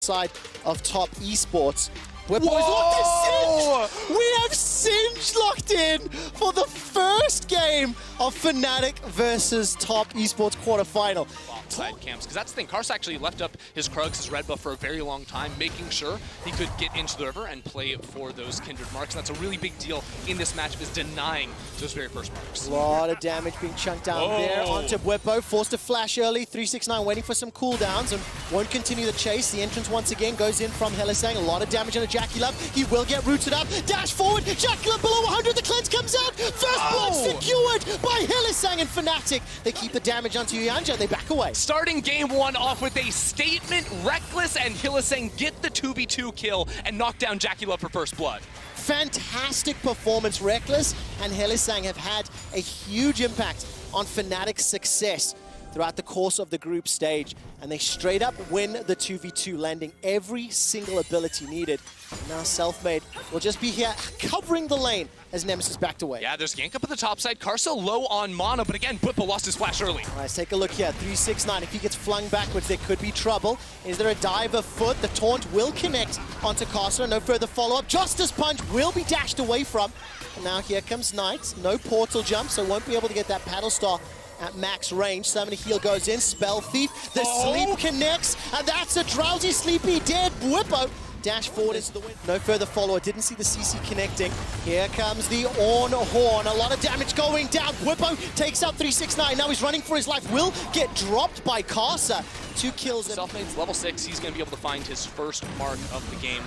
side of Top Esports. We're boys, look, there's Singe! We have Singe locked in for the first game of Fnatic versus Top Esports quarterfinal. Side camps, because that's the thing. KaiSser actually left up his Krugs, his red buff for a very long time, making sure he could get into the river and play for those kindred marks. And that's a really big deal in this matchup, is denying those very first marks. A lot of damage being chunked down there onto Bwipo. Forced to flash early. 369 waiting for some cooldowns and won't continue the chase. The entrance once again goes in from Helisang. A lot of damage on a Jackie Love. He will get rooted up. Dash forward. Jackie Love below 100. The cleanse comes out. First blood secured by Helisang and Fnatic. They keep the damage onto Yanja. They back away. Starting game one off with a statement. Reckless and Helisang get the 2v2 kill and knock down Jackie Love for first blood. Fantastic performance. Reckless and Helisang have had a huge impact on Fnatic's success throughout the course of the group stage, and they straight up win the 2v2, landing every single ability needed. Now Selfmade will just be here covering the lane as Nemesis backed away. Yeah, there's gank up at the top side. KaiSser low on mana, but again, Bwipo lost his flash early. All right, let's take a look here. 369, if he gets flung backwards, there could be trouble. Is there a dive of foot? The taunt will connect onto KaiSser. No further follow-up. Justice Punch will be dashed away from. And now here comes Knight. No portal jump, so won't be able to get that paddle star at max range. Summoner heal goes in. Spell Thief. The sleep connects, and that's a drowsy, sleepy, dead Bwipo. Dash forward into the wind. No further follower. Didn't see the CC connecting. Here comes the Orn Horn. A lot of damage going down. Bwipo takes out 369. Now he's running for his life. Will get dropped by KaiSser. 2 kills. Selfmade's level 6. He's going to be able to find his first mark of the game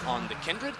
on the Kindred.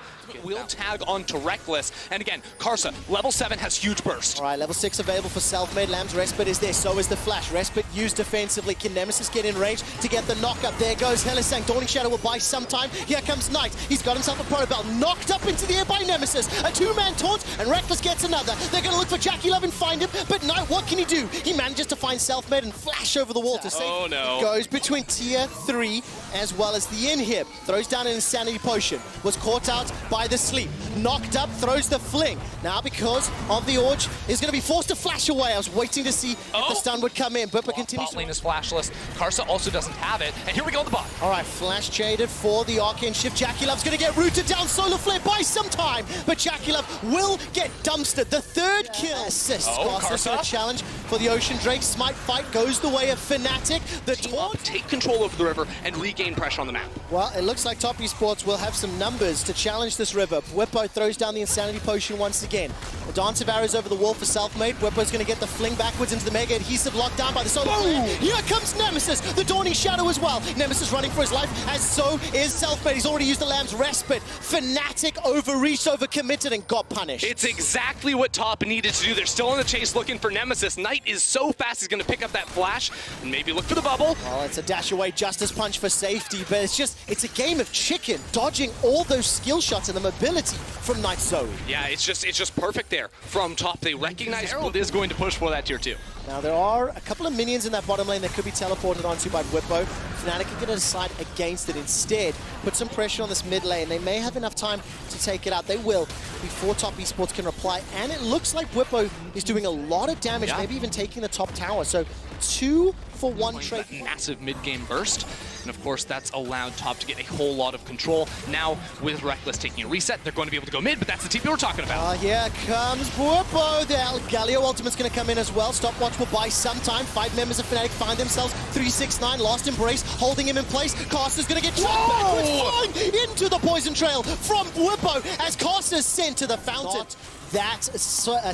Will tag onto Reckless. And again, KaiSser, level 7, has huge burst. All right, level 6 available for Selfmade. Lamb's Respite is there, so is the Flash. Respite used defensively. Can Nemesis get in range to get the knockup? There goes Helisang. Dawning Shadow will buy some time. Here comes Knight. He's got himself a Protobell. Knocked up into the air by Nemesis. A 2-man taunt, and Reckless gets another. They're going to look for Jackie Love and find him, but Knight, what can he do? He manages to find Selfmade and flash over the wall to save. Oh, no. Goes between tier 3 as well as the inhib. Throws down an Insanity Potion. Was caught out by the sleep. Knocked up, throws the fling. Now because of the Orge, is going to be forced to flash away. I was waiting to see if the stun would come in, but continues bot lane is flashless. KaiSser also doesn't have it, and here we go on the bot. All right, flash shaded for the Arcane Shift. Jackie Love's going to get rooted down. Solar Flare buys some time, but Jackie Love will get dumpstered. The third kill assist. KaiSser a challenge for the Ocean Drake. Smite fight goes the way of Fnatic. The taunt. Take control over the river and regain pressure on the map. Well, it looks like Top Esports will have some numbers to challenge this river. Bwipo throws down the Insanity Potion once again. The Dance of Arrows over the wall for Selfmade. Bwipo's going to get the fling backwards into the Mega Adhesive, locked down by the Solar Flare. Here comes Nemesis, the Dawning Shadow as well. Nemesis running for his life, as so is Selfmade. He's already used the Lamb's Respite. Fnatic overreached, overcommitted, and got punished. It's exactly what Top needed to do. They're still in the chase looking for Nemesis. Knight is so fast, he's going to pick up that flash and maybe look for the bubble. Well, it's a dash away Justice Punch for safety, but it's a game of chicken, dodging all those skill shots and the mobility from Knight's Zoe. Yeah, it's just perfect there from Top. They recognize Herald is going to push for that tier 2. Now there are a couple of minions in that bottom lane that could be teleported onto by Bwipo. Fnatic are going to decide against it instead. Put some pressure on this mid lane. They may have enough time to take it out. They will before Top Esports can reply. And it looks like Bwipo is doing a lot of damage, maybe even taking the top tower. So 2 for 1 trade. Massive mid-game burst. And of course, that's allowed Top to get a whole lot of control. Now, with Reckless taking a reset, they're going to be able to go mid, but that's the TP we're talking about. Here comes Bwipo. The Galio Ultimate's going to come in as well. Stopwatch will buy some time. 5 members of Fnatic find themselves. 369, Lost Embrace, holding him in place. KaiSser's going to get shot backwards, flying into the poison trail from Bwipo as KaiSser's sent to the fountain. That's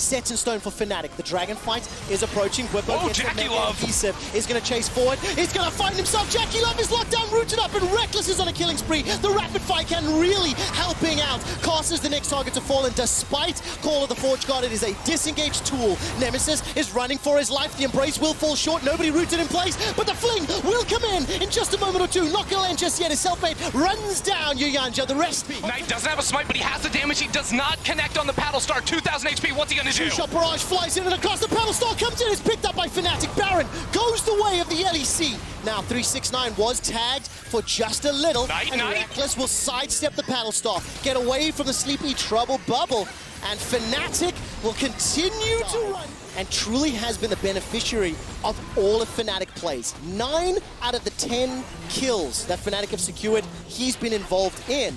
set in stone for Fnatic. The Dragon fight is approaching. Bwipo gets Jackie Love is going to chase forward. He's going to find himself. Jackie Love is locked down, rooted up, and Reckless is on a killing spree. The rapid fire can really helping out. KaiSser's the next target to fall, and despite Call of the Forge God, it is a disengaged tool. Nemesis is running for his life. The Embrace will fall short. Nobody rooted in place, but the fling will come in just a moment or two. Not going to land just yet. His Selfmade runs down Yanja. The rest. Knight doesn't have a smite, but he has the damage. He does not connect on the paddle star. 2,000 HP, what's he gonna do? Two-shot barrage flies in and across. The paddle star comes in, is picked up by Fnatic. Baron goes the way of the LEC. Now 369 was tagged for just a little, and Reckless will sidestep the paddle star, get away from the sleepy trouble bubble, and Fnatic will continue to run. and truly has been the beneficiary of all of Fnatic plays. 9 out of the 10 kills that Fnatic have secured, he's been involved in.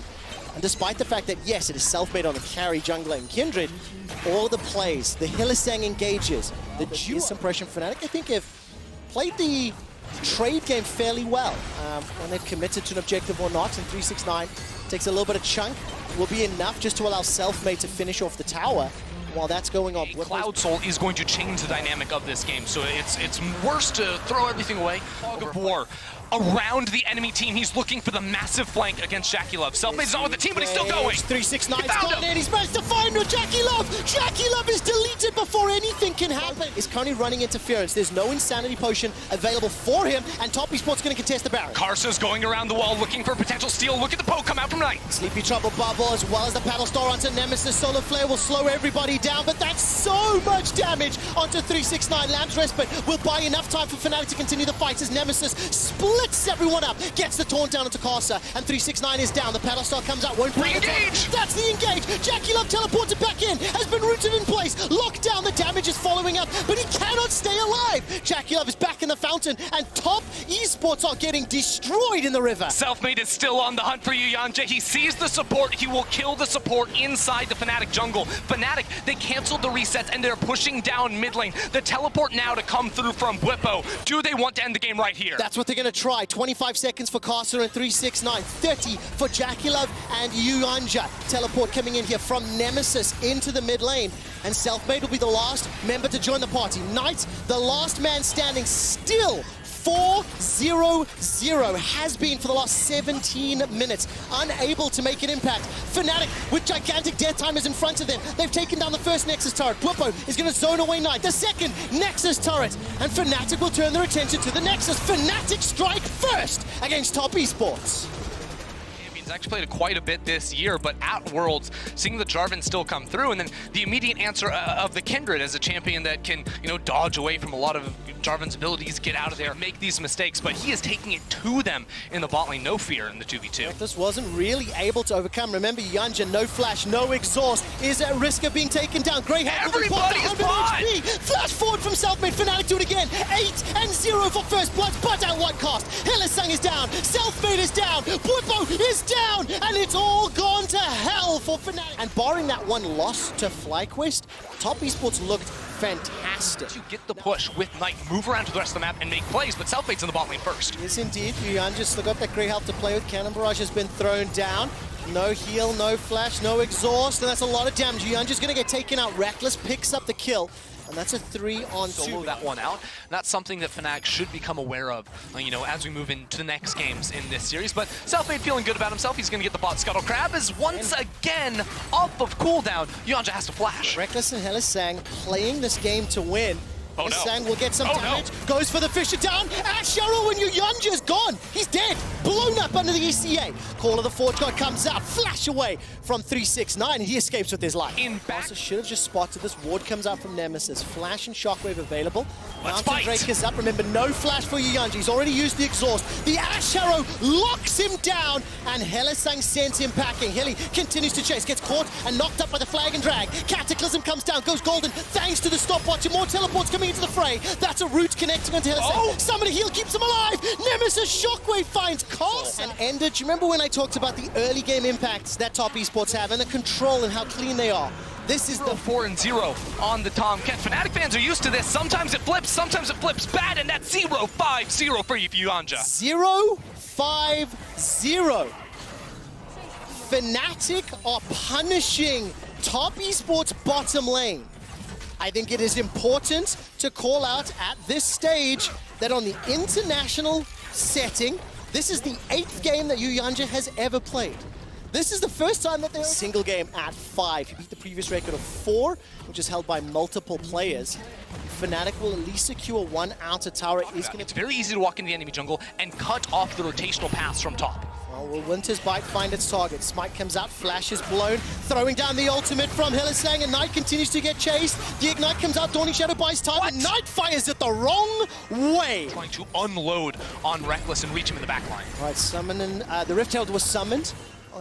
And despite the fact that, yes, it is self-made on the carry, jungler, and Kindred, all the plays, the Hylissang engages, the juice impression Fnatic, I think, have played the trade game fairly well. When they've committed to an objective or not, and 369 takes a little bit of chunk, will be enough just to allow self-made to finish off the tower. While that's going on, Cloud Soul is going to change the dynamic of this game, so it's worse to throw everything away. Fog of War around the enemy team. He's looking for the massive flank against JackeyLove. Selfmade's not with the team, but he's still going. 369's gone in. He's managed to find JackeyLove. JackeyLove is deleted before anything can happen. He's currently running interference. There's no Insanity Potion available for him, and Top Esports going to contest the Baron. KaiSser's going around the wall looking for potential steal. Look at the poke come out from Knight. Sleepy Trouble Bubble, as well as the Paddle Star onto Nemesis. Solar Flare will slow everybody down, but that's so much damage onto 369. Lamb's Respite will buy enough time for Fnatic to continue the fight as Nemesis splits everyone up, gets the taunt down onto KaiSser, and 369 is down. The Paddle Star comes out, won't break it. That's the engage. JackeyLove teleported back in, has been rooted in place. Locked down, the damage is following up, but he cannot stay alive. JackeyLove is back in the fountain, and Top Esports are getting destroyed in the river. Selfmade is still on the hunt for Yuyanja. He sees the support. He will kill the support inside the Fnatic jungle. Fnatic, they canceled the resets, and they're pushing down mid lane. The teleport now to come through from Bwipo. Do they want to end the game right here? That's what they're going to try. 25 seconds for KaiSser and 369. 30 for JackeyLove and Yuyanja. Teleport coming in here from Nemesis into the mid lane. And Selfmade will be the last member to join the party. Knight, the last man standing, still 4-0-0, has been for the last 17 minutes, unable to make an impact. Fnatic with gigantic death timers in front of them. They've taken down the first Nexus turret. Bwipo is going to zone away Knight. The second Nexus turret. And Fnatic will turn their attention to the Nexus. Fnatic strike first against Top Esports. Actually played it quite a bit this year, but at Worlds, seeing the Jarvan still come through, and then the immediate answer of the Kindred as a champion that can, dodge away from a lot of Jarvan's abilities, get out of there, make these mistakes, but he is taking it to them in the bot lane, no fear in the 2v2. This wasn't really able to overcome. Remember, Yuyanja, no flash, no exhaust, is at risk of being taken down. Greyhound will be popped down 100 HP. Flash forward from Selfmade. Fnatic do it again. 8-0 for first blood, but at what cost? Hylissang is down. Selfmade is down. Bwipo is down. And it's all gone to hell for Fnatic. And barring that one loss to FlyQuest, Top Esports looked fantastic. To get the push with Knight, move around to the rest of the map and make plays, but Selfmade's in the bot lane first. Yes, indeed. Yuyanja still got that great health to play with. Cannon Barrage has been thrown down. No heal, no flash, no exhaust, and that's a lot of damage. Yuyanja's going to get taken out. Reckless picks up the kill. And that's a 3-on-2. Solo that one out. And that's something that Fnatic should become aware of, as we move into the next games in this series. But Selfmade feeling good about himself. He's going to get the bot Scuttle Crab is once again off of cooldown. Yuyanja has to flash. Reckless and Hylissang playing this game to win. Oh, no. Hylissang will get some damage. No. Goes for the Fisher down. Cheryl, when Yuyanja's gone. He's dead. Blown up under the ECA. Call of the Forge God comes out. Flash away from 369. And he escapes with his life. Also should have just spotted this. Ward comes out from Nemesis. Flash and Shockwave available. Mountain Drake is up. Remember, no flash for Yuyanja. He's already used the exhaust. The Ash Arrow locks him down. And Hylissang sends him packing. Hilly continues to chase. Gets caught and knocked up by the flag and drag. Cataclysm comes down. Goes golden. Thanks to the stopwatch. And more teleports coming into the fray. That's a root connecting onto Hylissang. Somebody heal keeps him alive. Nemesis Shockwave finds KaiSser. And Ender, do you remember when I talked about the early game impacts that Top Esports have and the control and how clean they are? This is the 4-0 on the Tomcat. Fnatic fans are used to this. Sometimes it flips bad, and that's 0-5-0 for Yuyanja. 0-5-0. Fnatic are punishing Top Esports bottom lane. I think it is important to call out at this stage that on the international setting, this is the 8th game that Yuyanja has ever played. This is the first time that they're single game at 5. He beat the previous record of 4, which is held by multiple players. Fnatic will at least secure one outer tower. It's very easy to walk into the enemy jungle and cut off the rotational paths from top. Well, will Winter's Bite find its target? Smite comes out, Flash is blown, throwing down the ultimate from Hylissang, and Knight continues to get chased. The Ignite comes out, Dawning Shadow buys time, and Knight fires it the wrong way. Trying to unload on Reckless and reach him in the back line. All right, summoning, the Rift Herald was summoned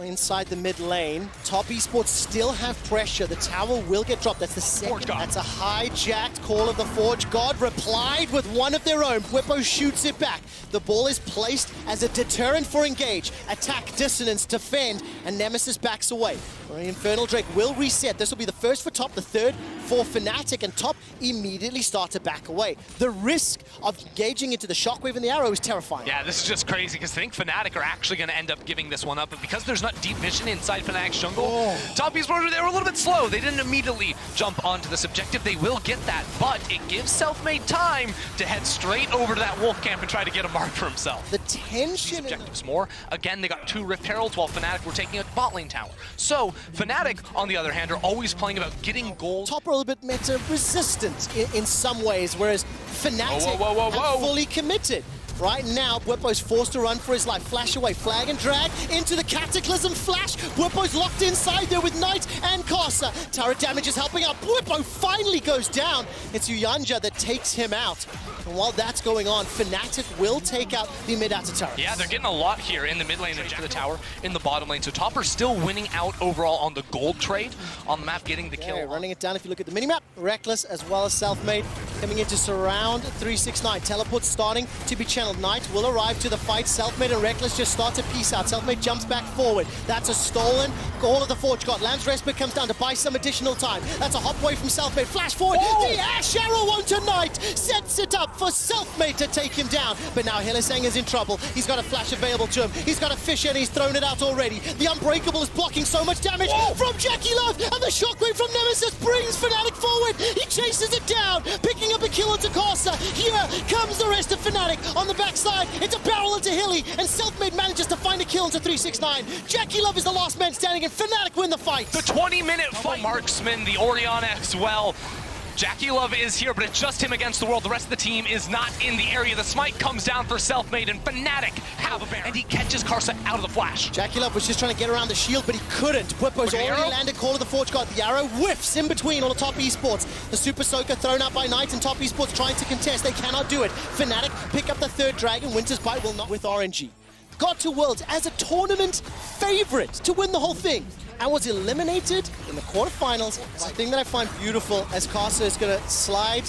inside the mid lane. Top Esports still have pressure. The tower will get dropped. That's the second. That's a hijacked call of the Forge God, replied with one of their own. Bwipo shoots it back. The ball is placed as a deterrent for engage. Attack, dissonance, defend, and Nemesis backs away. The Infernal Drake will reset. This will be the first for top, the third for Fnatic, and top immediately start to back away. The risk of engaging into the Shockwave and the Arrow is terrifying. Yeah, this is just crazy because I think Fnatic are actually going to end up giving this one up, but because there's not deep vision inside Fnatic's jungle, top Esports, they were a little bit slow. They didn't immediately jump onto this objective. They will get that, but it gives Selfmade time to head straight over to that Wolf camp and try to get a mark for himself. The tension. These objectives more. Again, they got 2 Rift Heralds while Fnatic were taking a bot lane tower. So Fnatic, on the other hand, are always playing about getting gold. Top are a little bit meta resistant in some ways, whereas Fnatic are fully committed. Right now, Bwipo's forced to run for his life. Flash away, flag and drag into the Cataclysm flash. Bwipo's locked inside there with Knight and KaiSser. Turret damage is helping out. Bwipo finally goes down. It's Uyanja that takes him out. And while that's going on, Fnatic will take out the mid-outer turret. Yeah, they're getting a lot here in the mid lane and for the tower in the bottom lane. So Top are still winning out overall on the gold trade on the map, getting the kill. Running it down if you look at the minimap. Reckless as well as Selfmade coming in to surround 369. Teleport's starting to be channeled. Knight will arrive to the fight. Selfmade and Reckless just start to piece out. Selfmade jumps back forward. That's a stolen goal of the Forge God. Lamb's Respite comes down to buy some additional time. That's a hop away from Selfmade. Flash forward. The Ash Arrow onto Knight. Sets it up for Selfmade to take him down. But now Hylissang is in trouble. He's got a flash available to him. He's got a fish and he's thrown it out already. The Unbreakable is blocking so much damage from Jackie Love. And the Shockwave from Nemesis brings Fnatic forward. He chases it down. Picking up a kill onto KaiSser. Here comes the rest of Fnatic on the backside. It's a barrel into Hilly. And Selfmade manages to find a kill into 369. Jackie Love is the last man standing and Fnatic win the fight. The 20-minute fight. Marksman, the Orion as well. Jackie Love is here, but it's just him against the world. The rest of the team is not in the area. The smite comes down for Selfmade, and Fnatic have a Baron. And he catches KaiSser out of the flash. Jackie Love was just trying to get around the shield, but he couldn't. Bwipo's already landed Call of the Forge God. The arrow whiffs in between all the top esports. The Super Soaker thrown out by Knight, and top esports trying to contest. They cannot do it. Fnatic pick up the third dragon. Winter's Bite will not with RNG. Got to Worlds as a tournament favorite to win the whole thing, and was eliminated in the quarterfinals. It's the thing that I find beautiful as KaiSser is going to slide.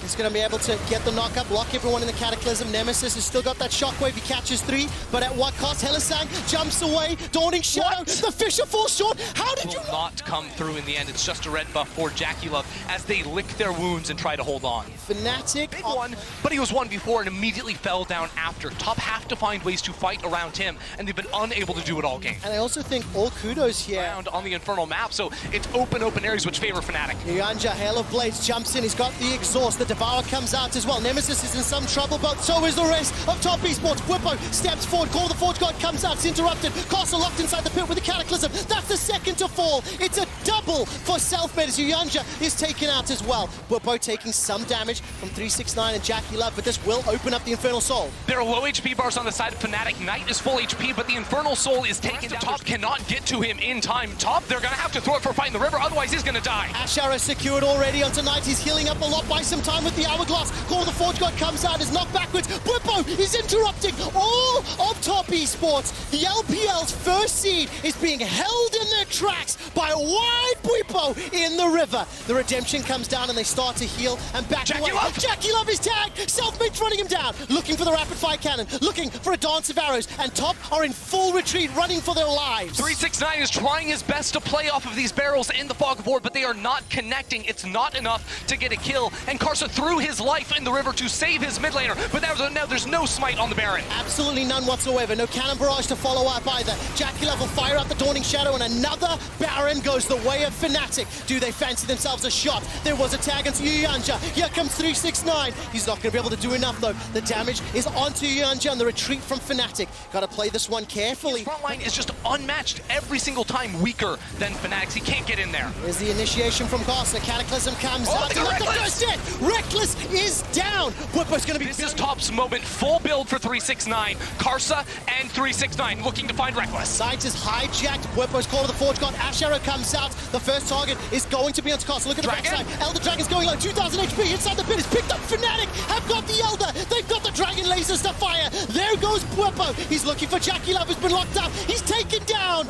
He's going to be able to get the knock-up, lock everyone in the Cataclysm. Nemesis has still got that Shockwave. He catches 3, but at what cost? Hylissang jumps away. Dawning Shadow. The Fisher falls short. How did you not come through in the end? It's just a red buff for Jackie Love as they lick their wounds and try to hold on. Fnatic big one, but he was one before and immediately fell down after. Top have to find ways to fight around him, and they've been unable to do it all game. And I also think all kudos here on the Infernal map, so it's open areas which favor Fnatic. Uyanja, Hail of Blades, jumps in. He's got the exhaust. The Devour comes out as well. Nemesis is in some trouble, but so is the rest of top esports. Bwipo steps forward. Call of the Forge God comes out. It's interrupted. KaiSser locked inside the pit with the Cataclysm. That's the second to fall. It's a double for Selfmade as Uyanja is taken out as well. Bwipo taking some damage from 369 and Jackie Love, but this will open up the Infernal Soul. There are low HP bars on the side of Fnatic. Knight is full HP, but the Infernal Soul is taken down. Top cannot get to him in time. Top, they're going to have to throw it for fighting the river, otherwise he's going to die. Ash Arrow secured already onto Knight. He's healing up a lot. Buy some time with the Hourglass. Call of the Forge God comes out, is knocked backwards. Bwipo is interrupting all of top esports. The LPL's first seed is being held in their tracks by wide Bwipo in the river. The redemption comes down and they start to heal and back away. Jackie Love is tagged. Selfmade's running him down, looking for the rapid fire cannon, looking for a dance of arrows, and top are in full retreat, running for their lives. 369 is trying his best to play off of these barrels in the fog of war, but they are not connecting. It's not enough to get a kill, and KaiSser threw his life in the river to save his mid laner, but now there's no smite on the Baron. Absolutely none whatsoever. No cannon barrage to follow up either. Jackie Love will fire out the Dawning Shadow, and another Baron goes the way of Fnatic. Do they fancy themselves a shot? There was a tag onto Uyanja. Here comes 369. He's not going to be able to do enough though. The damage is onto Uyanja and the retreat from Fnatic. Got to play this one carefully. His front line is just unmatched every single time, weaker than Fnatic's. He can't get in there. There's the initiation from KaiSser. Cataclysm comes out. The first hit. Reckless is down. Bwipo's going to be... This is Top's moment. Full build for 369. KaiSser and 369 looking to find Reckless. Site is hijacked. Bwipo's Call of the Forge God. Ash Arrow comes out. The first target is going to be onto KaiSser. Look at the backside. Elder Dragon's going low. 2,000 HP inside the pit. It's picked up. Fnatic have got the Elder. They've got the Dragon lasers to fire. There goes Bwipo. He's looking for Jackie Love, who's been locked up. He's taken down.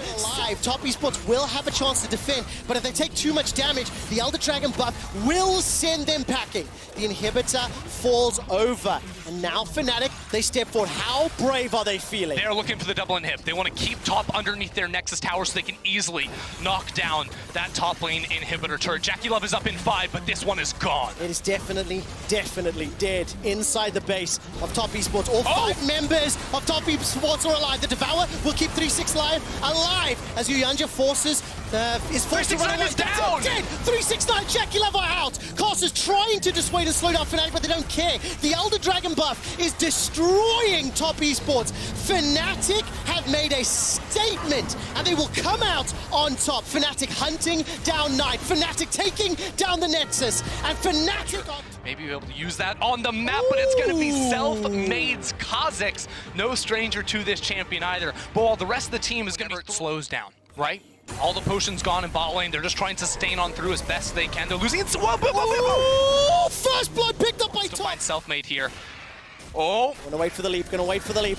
alive, Top Esports will have a chance to defend, but if they take too much damage, the Elder Dragon buff will send them packing. The inhibitor falls over, and now Fnatic, they step forward. How brave are they feeling? They're looking for the double inhib. They want to keep top underneath their Nexus tower so they can easily knock down that top lane inhibitor turret. Jackie Love is up in 5, but this one is gone. It is definitely dead inside the base of Top Esports. All 5 members of Top Esports are alive. The Devourer will keep 3-6 alive as Yuyanja is forced to run away. Is down. Dead. 3-6-9, Jackie Love are out. KaiSser's trying to dissuade and slow down Fnatic, but they don't care. The Elder Dragon buff is destroying Top Esports. Fnatic have made a statement, and they will come out on top. Fnatic hunting down Knight. Fnatic taking down the Nexus, and Fnatic are... Maybe we'll be able to use that on the map, but it's going to be self-made Kha'Zix. No stranger to this champion either. But while the rest of the team is going to slows down, right? All the potions gone in bot lane. They're just trying to sustain on through as best they can. They're losing it. First blood picked up by to Top. find self-made here. Oh. Gonna wait for the leap,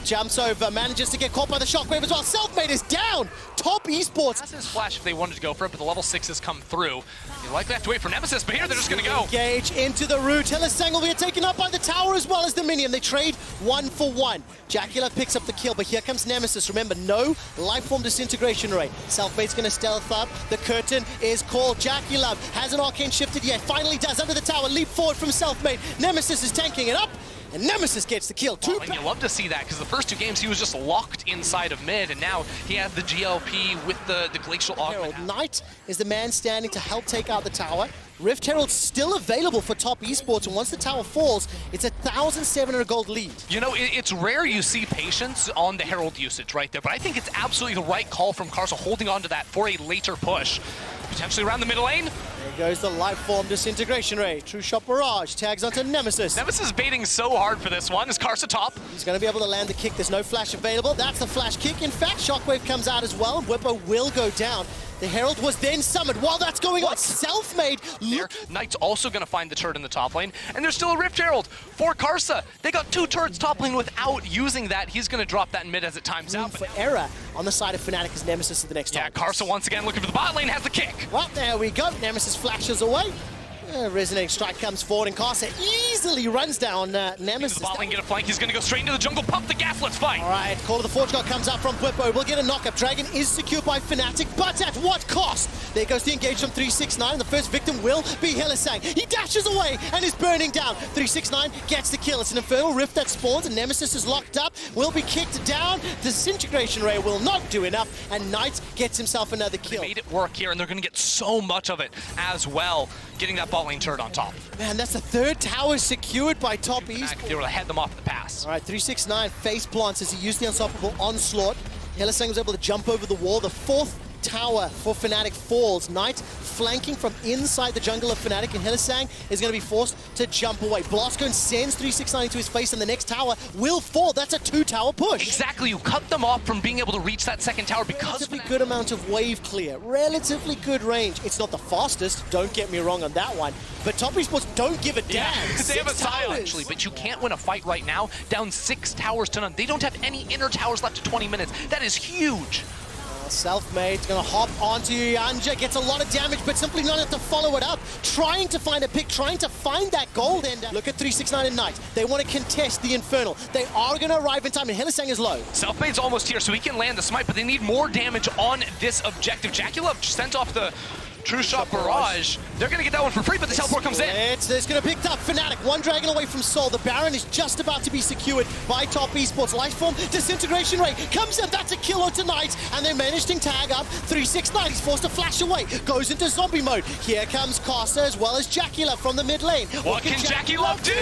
Jumps over, manages to get caught by the shockwave as well. Selfmade is down! Top Esports. That's his flash if they wanted to go for it, but the level 6 come through. You likely have to wait for Nemesis, but here they're just gonna go. Engage into the root. Hylissang will get taken up by the tower as well as the minion. They trade 1 for 1. Jackie Love picks up the kill, but here comes Nemesis. Remember, no Lifeform disintegration rate. Selfmade's gonna stealth up. The curtain is called. Jackie Love hasn't arcane shifted yet. Finally does under the tower. Leap forward from Selfmade. Nemesis is tanking it up. And Nemesis gets the kill. And you love to see that, because the first 2 games he was just locked inside of mid, and now he has the GLP with the Glacial Augment. Knight is the man standing to help take out the tower. Rift Herald's still available for Top Esports, and once the tower falls, it's a 1,700 gold lead. You know, it's rare you see patience on the Herald usage right there, but I think it's absolutely the right call from KaiSser, holding on to that for a later push. Potentially around the middle lane. There goes the Lifeform disintegration ray. True Shot Barrage tags onto Nemesis. Nemesis is baiting so hard for this one. Is KaiSser top? He's going to be able to land the kick. There's no flash available. That's the flash kick. In fact, Shockwave comes out as well, and Whippo will go down. The Herald was then summoned. While that's going on, Selfmade. Knight's also going to find the turret in the top lane, and there's still a Rift Herald for KaiSser. They got 2 turrets top lane without using that. He's going to drop that in mid as it times out. For error on the side of Fnatic as Nemesis is the next target. KaiSser once again looking for the bot lane, has the kick. Well, there we go. Nemesis flashes away. Resonating Strike comes forward, and KaiSser easily runs down Nemesis. The bot lane get a flank. He's going to go straight into the jungle, pump the gas, let's fight. All right, Call of the Forge God comes out from Whippo. We'll get a knockup. Dragon is secured by Fnatic, but at what cost? There goes the engage from 369. The first victim will be Hylissang. He dashes away and is burning down. 369 gets the kill. It's an Infernal Rift that spawns, and Nemesis is locked up, will be kicked down. The Disintegration Ray will not do enough, and Knight gets himself another kill. They made it work here, and they're going to get so much of it as well, getting that bot lane turret on top. Man, that's the 3rd tower secured by Top Esports. They were able to head them off at the pass. All right, 369 face plants as he used the Unstoppable Onslaught. Hylissang was able to jump over the wall. The 4th tower for Fnatic falls. Knight flanking from inside the jungle of Fnatic, and Hylissang is going to be forced to jump away. Blastcone sends 369 into his face, and the next tower will fall. That's a 2-tower push. Exactly, you cut them off from being able to reach that 2nd tower because of good amount of wave clear, relatively good range. It's not the fastest, don't get me wrong on that one, but Top Esports don't give a damn. They have a silence, actually, but you can't win a fight right now, down 6 towers to none. They don't have any inner towers left to 20 minutes. That is huge. Selfmade gonna hop onto Yuyanja, gets a lot of damage, but simply not enough to follow it up. Trying to find a pick, trying to find that gold ender. Look at 369 and Knight. They want to contest the Infernal. They are gonna arrive in time, and Hylissang is low. Selfmade's almost here, so he can land the smite, but they need more damage on this objective. Jackie Love sent off the True Shot Barrage. They're going to get that one for free, but the teleport comes in. It's going to pick up Fnatic. 1 dragon away from Soul. The Baron is just about to be secured by Top Esports. Lifeform, Disintegration Ray comes in. That's a kill on tonight. And they're managing tag up. 369. He's forced to flash away. Goes into zombie mode. Here comes KaiSser as well as Jackie Love from the mid lane. What can Jackie Love do?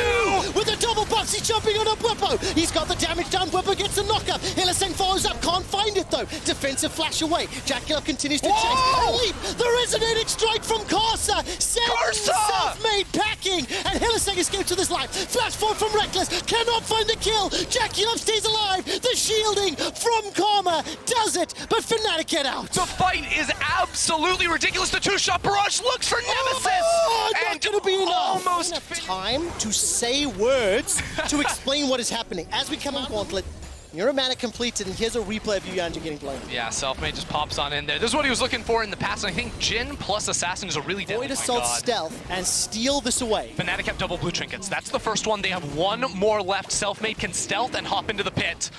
With a double box, he's jumping on a Whippo. He's got the damage down. Whippo gets a knockup. Hylissang follows up. Can't find it though. Defensive flash away. Jackie Love continues to chase. And leap. The Resonating Strike from KaiSser. Self-made packing. And Hylissang escapes with his life. Flash forward from Reckless. Cannot find the kill. Jackie Love stays alive. The shielding from Karma does it. But Fnatic get out. The fight is absolutely ridiculous. The two-shot barrage looks for Nemesis. Not going to be enough. Almost time to say words to explain what is happening. As we come on Gauntlet, Neuromantic completed, and here's a replay of Yuyanja getting blown. Yeah, Selfmade just pops on in there. This is what he was looking for in the past, and I think Jhin plus Assassin is a really deadly. Void Assault stealth and steal this away. Fnatic have double blue trinkets. That's the first one. They have one more left. Selfmade can stealth and hop into the pit.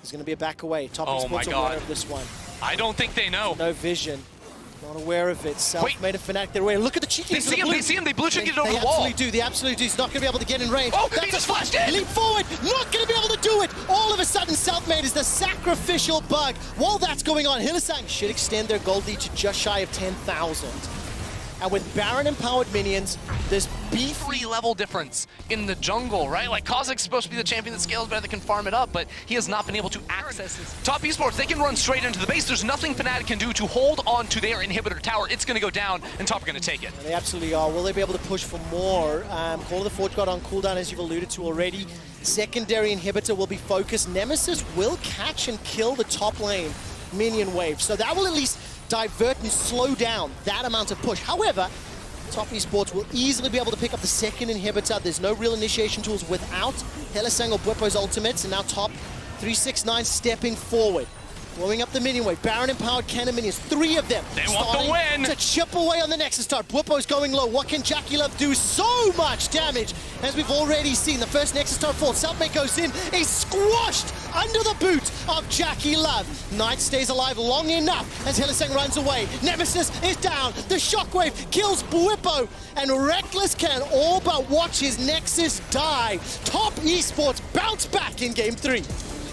There's going to be a back away. Top Oh Esports my are God. aware of this one. I don't think they know. No vision. Not aware of it. Self-made and Fnatic, they're aware. Look at the cheekiness. They see him, they blue trinket it over the wall. They absolutely do. He's not going to be able to get in range. Oh, he just flashed in! Leap forward, not going to be able to do it. All of a sudden, Self-made is the sacrificial bug. While that's going on, Hylissang should extend their gold lead to just shy of 10,000. And with Baron-empowered minions, this beefy level difference in the jungle, right? Like, KaiSser's supposed to be the champion that scales better, that can farm it up, but he has not been able to access this. Top Esports, they can run straight into the base. There's nothing Fnatic can do to hold on to their inhibitor tower. It's going to go down, and Top are going to take it. And they absolutely are. Will they be able to push for more? Call of the Forge got on cooldown, as you've alluded to already. Secondary inhibitor will be focused. Nemesis will catch and kill the top lane minion wave. So that will at least divert and slow down that amount of push. However, Top Esports will easily be able to pick up the second inhibitor. There's no real initiation tools without Hylissang or Bwipo's ultimates, and now Top 369 stepping forward. Blowing up the minion wave. Baron-empowered cannon minions, 3 of them. They want the win! To chip away on the Nexus Star. Bwipo's going low. What can JackeyLove do? So much damage, as we've already seen. The first Nexus Star falls. Selfmade goes in. He's squashed under the boot of JackeyLove. Knight stays alive long enough as Hylissang runs away. Nemesis is down. The shockwave kills Bwipo, and Rekkles can all but watch his Nexus die. Top Esports bounce back in Game 3.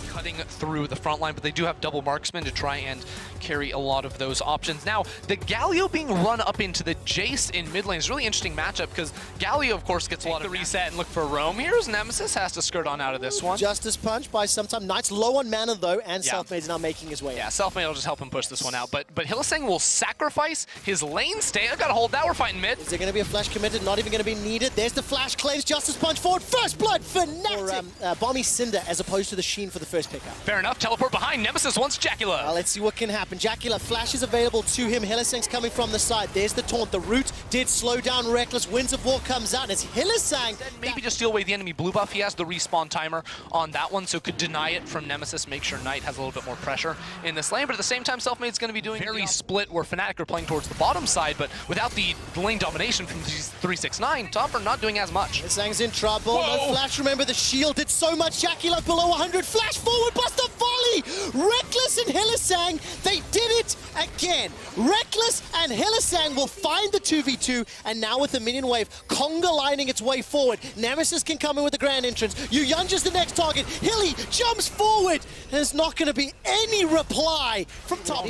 Cutting through the front line, but they do have double marksmen to try and carry a lot of those options. Now, the Galio being run up into the Jace in mid lane is a really interesting matchup because Galio, of course, gets a lot of the reset and look for roam. Here's Nemesis, has to skirt on out of this one. Justice Punch by some time. Knight's low on mana, though, and Selfmade's now making his way. Yeah, Selfmade will just help him push this one out, but Hylissang will sacrifice his lane stay. I've got to hold that. We're fighting mid. Is there going to be a flash committed? Not even going to be needed. There's the flash, claims Justice Punch forward. First blood, Fnatic! Or Bomby Cinder as opposed to the Sheen for the first pickup. Fair enough. Teleport behind. Nemesis wants JackeyLove. Let's see what can happen. JackeyLove, flash is available to him. Hylissang's coming from the side. There's the taunt. The root did slow down Rekkles. Winds of War comes out. It's Hylissang. Maybe just steal away the enemy blue buff. He has the respawn timer on that one, so could deny it from Nemesis, make sure Knight has a little bit more pressure in this lane. But at the same time, Selfmade's going to be doing very split where Fnatic are playing towards the bottom side, but without the lane domination from 369, Top are not doing as much. Hylissang's in trouble. Whoa. No flash. Remember, the shield did so much. JackeyLove below 100. Flash forward, bust the volley. Rekkles and Hylissang, they did it again. Rekkles and Hylissang will find the 2v2, and now with the minion wave, conga lining its way forward. Nemesis can come in with the grand entrance. Yuyanja's the next target. Hilly jumps forward. There's not going to be any reply from Top.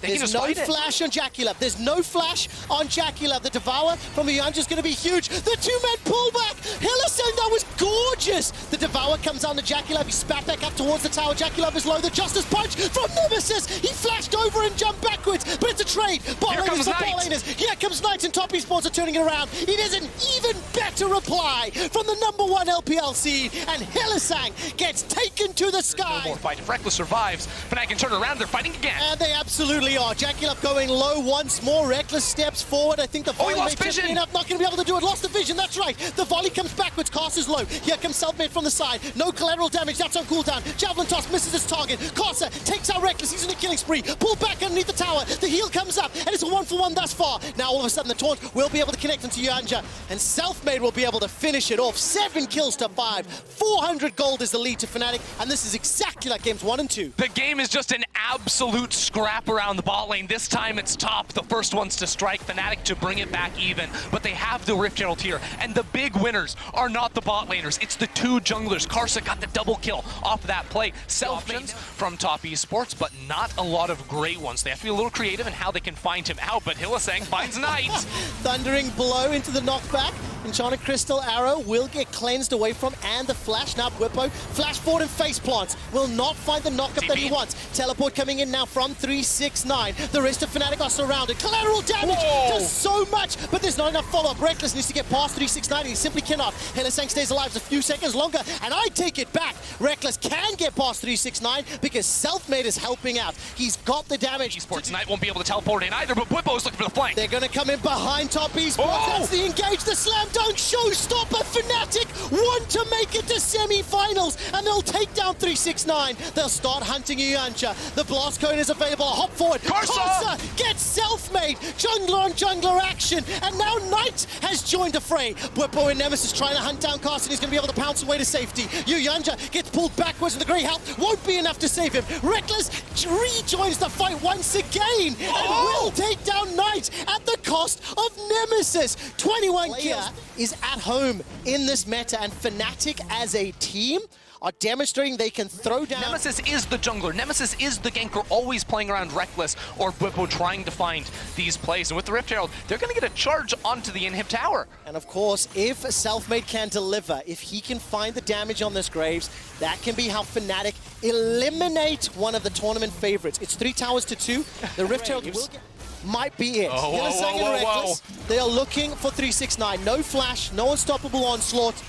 There's no flash on JackeyLove. There's no flash on JackeyLove. The Devour from Yuyanja is going to be huge. The two-man pullback. Hylissang, that was gorgeous. The Devour comes on to JackeyLove. He spat back up towards the tower. JackeyLove is low. The Justice Punch from Nemesis. He flashed over and jumped backwards, but it's a trade. Bot laners for bot laners. Here comes Knight, and Top Esports are turning it around. It is an even better reply from the #1 LPL seed, and Hylissang gets taken to the sky. No more fight. If Rekkles survives, Fnatic can turn around. They're fighting again. And they absolutely are. JackeyLove going low once more. Rekkles steps forward. I think the volley lost vision. Not going to be able to do it. Lost the vision. That's right. The volley comes backwards. KaiSser's low. Here comes Selfmade from the side. No collateral damage. That's on cooldown. Javelin toss misses his target. KaiSser takes out Rekkles. He's in a killing spree. Pull back underneath the tower. The heal comes up, and it's a 1-for-1 thus far. Now all of a sudden the taunt will be able to connect into Yuyanja, and Selfmade will be able to finish it off. 7 kills to 5. 400 gold is the lead to Fnatic, and this is exactly like games 1 and 2. The game is just an absolute scrap around the bot lane. This time it's Top, the first ones to strike. Fnatic to bring it back even, but they have the Rift Herald here, and the big winners are not the bot laners. It's the 2 junglers. KaiSser got the double kill off of that play. Selfmade from Top Esports, but not a lot of great ones. They have to be a little creative in how they can find him out, but Hylissang finds Knight. Thundering blow into the knockback. Enchanted Crystal Arrow will get cleansed away from, and the flash now. Bwipo flash forward and face plants. Will not find the knockup that he wants. Teleport coming in now from 369. The rest of Fnatic are surrounded. Collateral damage does so much, but there's not enough follow-up. Rekkles needs to get past 369, and he simply cannot. Hylissang stays alive a few seconds longer, and I take it back. Rekkles can get past 369 because Selfmade is helping out. He's got the damage. Esports Knight won't be able to teleport in either, but Bwipo is looking for the flank. They're going to come in behind Top Esports. That's the engage, the slam touchdown showstopper. Fnatic want to make it to semi-finals, and they'll take down 369. They'll start hunting Yanja. The blast cone is available. Hop forward. KaiSser gets self-made. Jungler on jungler action, and now Knight has joined the fray. Bwipo and Nemesis trying to hunt down KaiSser. He's going to be able to pounce away to safety. Yanja gets pulled backwards, and the great help won't be enough to save him. Reckless rejoins the fight once again, and will take down Knight at the cost of Nemesis. 21 kills is at home in this meta, and Fnatic as a team are demonstrating they can throw down. Nemesis is the jungler. Nemesis is the ganker, always playing around Reckless or Bwipo trying to find these plays. And with the Rift Herald, they're going to get a charge onto the inhib tower. And of course, if Selfmade can deliver, if he can find the damage on this Graves, that can be how Fnatic eliminate one of the tournament favorites. It's 3 towers to 2. The Rift Herald will get... might be it. Reckless, they are looking for 369. No flash, no unstoppable onslaught.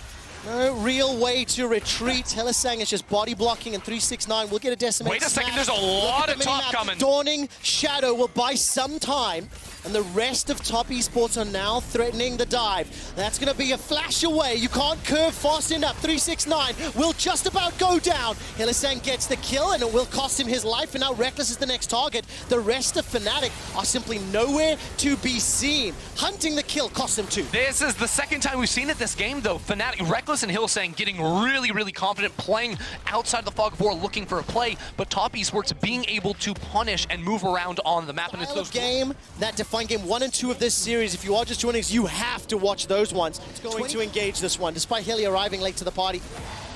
No real way to retreat. Hylissang is just body blocking, and 369 will get a decimate. Wait a second, there's a lot of top coming. Dawning Shadow will buy some time, and the rest of top esports are now threatening the dive. That's going to be a flash away. You can't curve fast enough. 369 will just about go down. Hylissang gets the kill, and it will cost him his life, and now Reckless is the next target. The rest of Fnatic are simply nowhere to be seen. Hunting the kill costs him 2. This is the second time we've seen it this game, though. Fnatic, Reckless and Hylissang getting really confident, playing outside the fog of war, looking for a play, but top esports being able to punish and move around on the map. And it's those game that define game 1 and 2 of this series. If you are just joining us, you have to watch those ones. It's going to engage this one, despite Hilly arriving late to the party.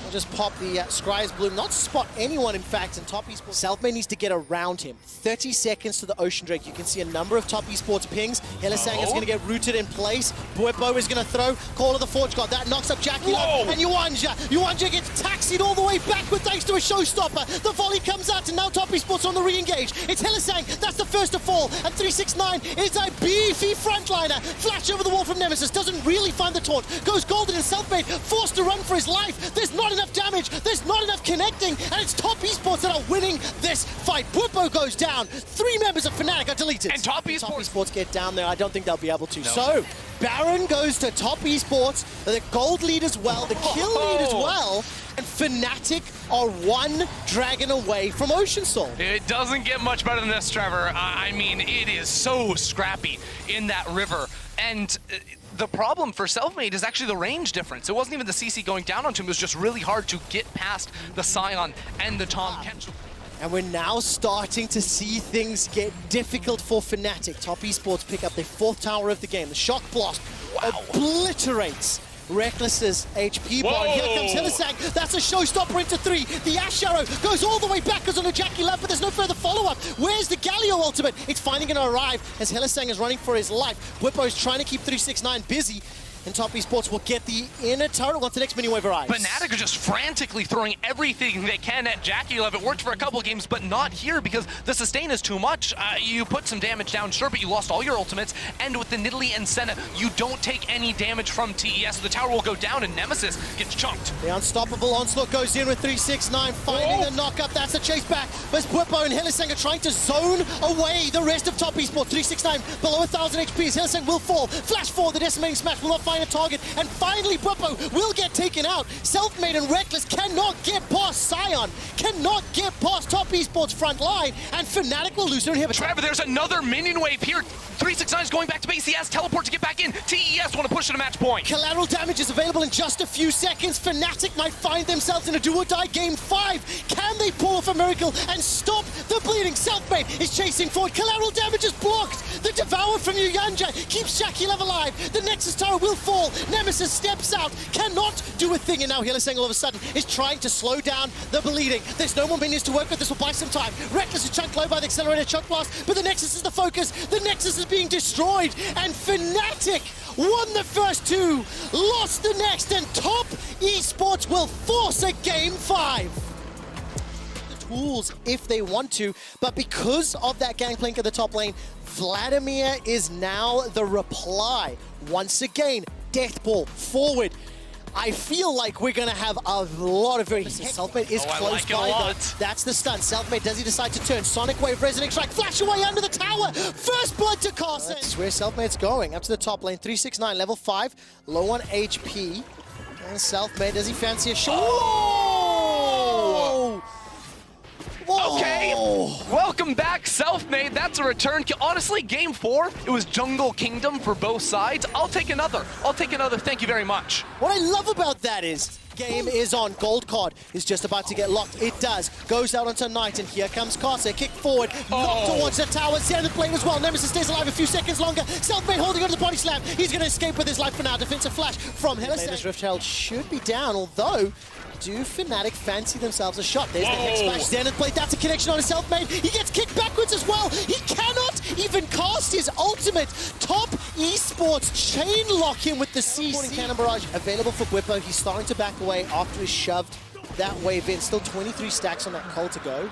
We'll just pop the Scry's Bloom, not spot anyone, in fact, in top esports. Selfmade needs to get around him. 30 seconds to the Ocean Drake. You can see a number of top esports pings. Hylissang is going to get rooted in place. Bwipo is going to throw. Call of the Forge God. That knocks up Jackie Love and Yanja. Yanja gets taxied all the way backward thanks to a showstopper. The volley comes out, and now top esports on the re-engage. It's Hylissang. That's the first to fall. And 369 is a beefy frontliner. Flash over the wall from Nemesis. Doesn't really find the taunt. Goes golden, and Selfmade forced to run for his life. There's not enough damage, there's not enough connecting, and it's top esports that are winning this fight. Bwipo goes down, 3 members of Fnatic are deleted. And top esports get down there. I don't think they'll be able to. No. So, Baron goes to top esports, the gold lead as well, the kill lead as well, and Fnatic are 1 dragon away from Ocean Soul. It doesn't get much better than this, Trevor. I mean, it is so scrappy in that river, and the problem for Selfmade is actually the range difference. It wasn't even the CC going down onto him. It was just really hard to get past the Scion and the Tom Kench. And we're now starting to see things get difficult for Fnatic. Top esports pick up their 4th tower of the game. The Shock Blast obliterates Reckless's HP bar. Here comes Hylissang. That's a showstopper into 3. The Ash Arrow goes all the way backwards on a Jackie Love, but there's no further follow-up. Where's the Galio ultimate? It's finally going to arrive as Hylissang is running for his life. Bwipo is trying to keep 369 busy. And top esports will get the inner turret once the next mini wave arrives. Fnatic are just frantically throwing everything they can at Jackie Love. It worked for a couple of games, but not here because the sustain is too much. You put some damage down, sure, but you lost all your ultimates. And with the Nidalee and Senna, you don't take any damage from TES. The tower will go down, and Nemesis gets chunked. The unstoppable onslaught goes in with 369, finding the knock-up. That's a chase back. But Bwipo and Hylissang are trying to zone away the rest of top esports. 369 below 1,000 HP as Hylissang will fall. Flash forward, the decimating smash will not find a target, and finally Bwipo will get taken out. Selfmade and Reckless cannot get past Scion, cannot get past top esports front line, and Fnatic will lose their inhibitor. Trevor, there's another minion wave here. 369 is going back to base. He has teleport to get back in. TES want to push to the match point. Collateral damage is available in just a few seconds. Fnatic might find themselves in a do-or-die game 5. Can they pull off a miracle and stop the bleeding? Selfmade is chasing forward. Collateral damage is blocked. The Devour from Yanja keeps Jackie Love alive. The Nexus Tower will fall. Nemesis steps out, cannot do a thing, and now Hylissang all of a sudden is trying to slow down the bleeding. There's no more minions to work with. This will buy some time. Reckless is chunked low by the accelerated Chunk Blast, but the Nexus is the focus. The Nexus is being destroyed, and Fnatic won the first 2, lost the next, and top esports will force a game 5. Tools if they want to, but because of that gangplank at the top lane, Vladimir is now the reply. Once again, Death Ball forward. I feel like we're going to have a lot of very... Selfmade is I close like it a by, lot. though. That's the stun. Selfmade, does he decide to turn? Sonic Wave, Resonant Strike, flash away under the tower. First blood to KaiSser. That's where Selfmade's going. Up to the top lane, 369, level 5, low on HP. And Selfmade, does he fancy a shot? Oh! Whoa! Okay, welcome back, Selfmade. That's a return. Honestly, game 4, it was Jungle Kingdom for both sides. I'll take another. Thank you very much. What I love about that is, game is on. Gold card is just about to get locked. It does. Goes out onto Knight, and here comes KaiSser. Kick forward, knocked towards the tower. Zenith blade as well. Nemesis stays alive a few seconds longer. Selfmade holding onto the body slam. He's going to escape with his life for now. Defensive flash from Helisan's Rift Herald should be down, although... do Fnatic fancy themselves a shot? There's the Hex Smash, Zenith Blade, that's a connection on a Selfmade. He gets kicked backwards as well. He cannot even cast his ultimate. Top Esports chain lock him with the CC. Cannon Barrage available for Gwippo. He's starting to back away after he shoved that wave in. Still 23 stacks on that Cole to go.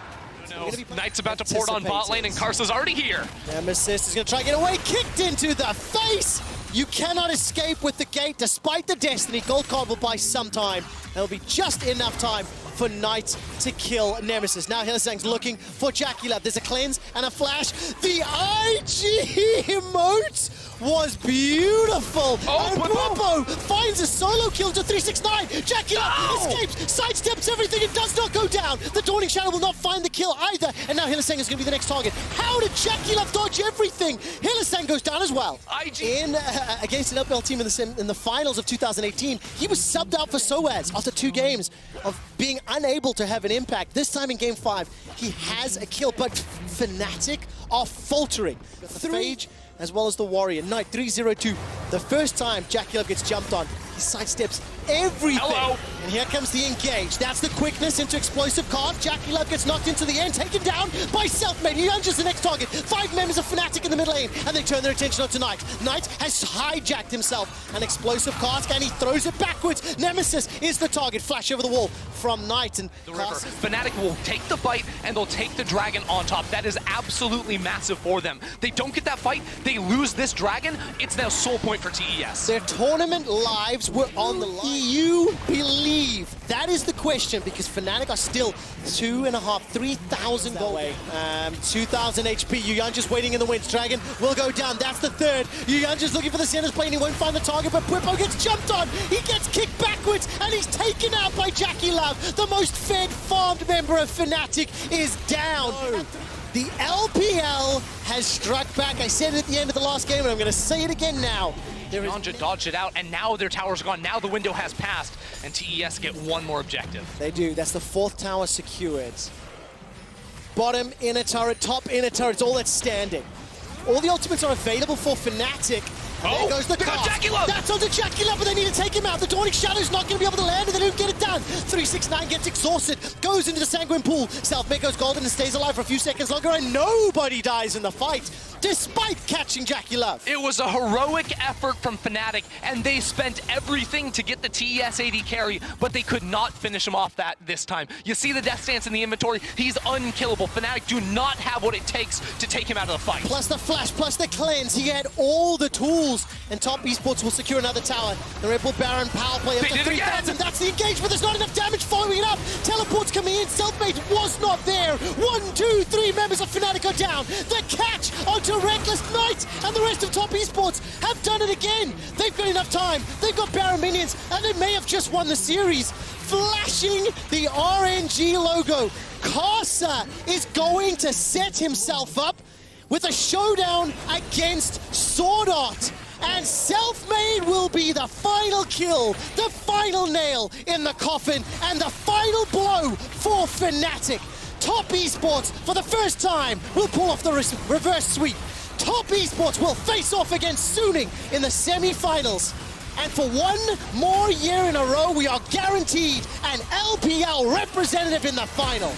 No. Knight's about to port on bot lane, and KaiSser's already here. Nemesis is going to try and get away. Kicked into the face. You cannot escape with the gate despite the Destiny. Gold card will buy some time. There'll be just enough time for Knight to kill Nemesis. Now Hylissang's looking for JackeyLove. There's a cleanse and a flash. The IG emote was beautiful. Oh, and Gwippo finds a solo kill to 369. JackeyLove escapes, sidesteps everything, and does not go down. The Dawning Shadow will not find the kill either. And now Hylissang is going to be the next target. How did JackeyLove dodge everything? Hylissang goes down as well. IG Against an LPL team in the finals of 2018, he was subbed out for Soaz after 2 games of being unable to have an impact. This time in game 5, he has a kill, but Fnatic are faltering. The Phage as well as the Warrior. Knight 302. The first time JackeyLove gets jumped on, he sidesteps everything. Hello. And here comes the engage. That's the quickness into explosive card. JackeyLove gets knocked into the end, taken down by Selfmade. He lunges the next target. 5 members of Fnatic in the mid lane, and they turn their attention onto Knight. Knight has hijacked himself an explosive cask, and he throws it backwards. Nemesis is the target. Flash over the wall from Knight, and the river. Fnatic will take the fight, and they'll take the dragon on top. That is absolutely massive for them. They don't get that fight, they lose this dragon. It's now soul point for TES. Their tournament lives were on the line. Do you believe? That is the question, because Fnatic are still 2,500, 3,000 gold. 2,000 HP. Yuyan just waiting in the winds. Dragon will go down. That's the third. Yuyan just looking for the center's plane. He won't find the target, but Gwippo gets jumped on. He gets kicked backwards, and he's taken out by JackeyLove. The most fed, farmed member of Fnatic is down. The LPL has struck back. I said it at the end of the last game, and I'm going to say it again now. Yanja dodged it out, and now their towers are gone. Now the window has passed, and TES get one more objective. They do. That's the 4th tower secured. Bottom inner turret, top inner turret, it's all that's standing. All the ultimates are available for Fnatic. There goes the cast. JackeyLove! That's onto JackeyLove, but they need to take him out. The Dawning Shadow's not going to be able to land, and they don't get it done. 369 gets exhausted, goes into the Sanguine pool. Selfmade goes golden and stays alive for a few seconds longer, and nobody dies in the fight, despite catching JackeyLove. It was a heroic effort from Fnatic, and they spent everything to get the TES AD carry, but they could not finish him off this time. You see the Death Stance in the inventory. He's unkillable. Fnatic do not have what it takes to take him out of the fight. Plus the flash, plus the cleanse. He had all the tools, and Top Esports will secure another tower. The Red Bull Baron power play up to 3,000. That's the engagement. There's not enough damage following it up. Teleports coming in. Selfmade was not there. 1, 2, 3 members of Fnatic are down. The catch onto Reckless. Knight and the rest of Top Esports have done it again. They've got enough time. They've got Baron minions, and they may have just won the series. Flashing the RNG logo. KaiSser is going to set himself up with a showdown against Sword Art. And Selfmade will be the final kill, the final nail in the coffin, and the final blow for Fnatic. Top Esports, for the first time, will pull off the reverse sweep. Top Esports will face off against Suning in the semi-finals. And for 1 more year in a row, we are guaranteed an LPL representative in the final.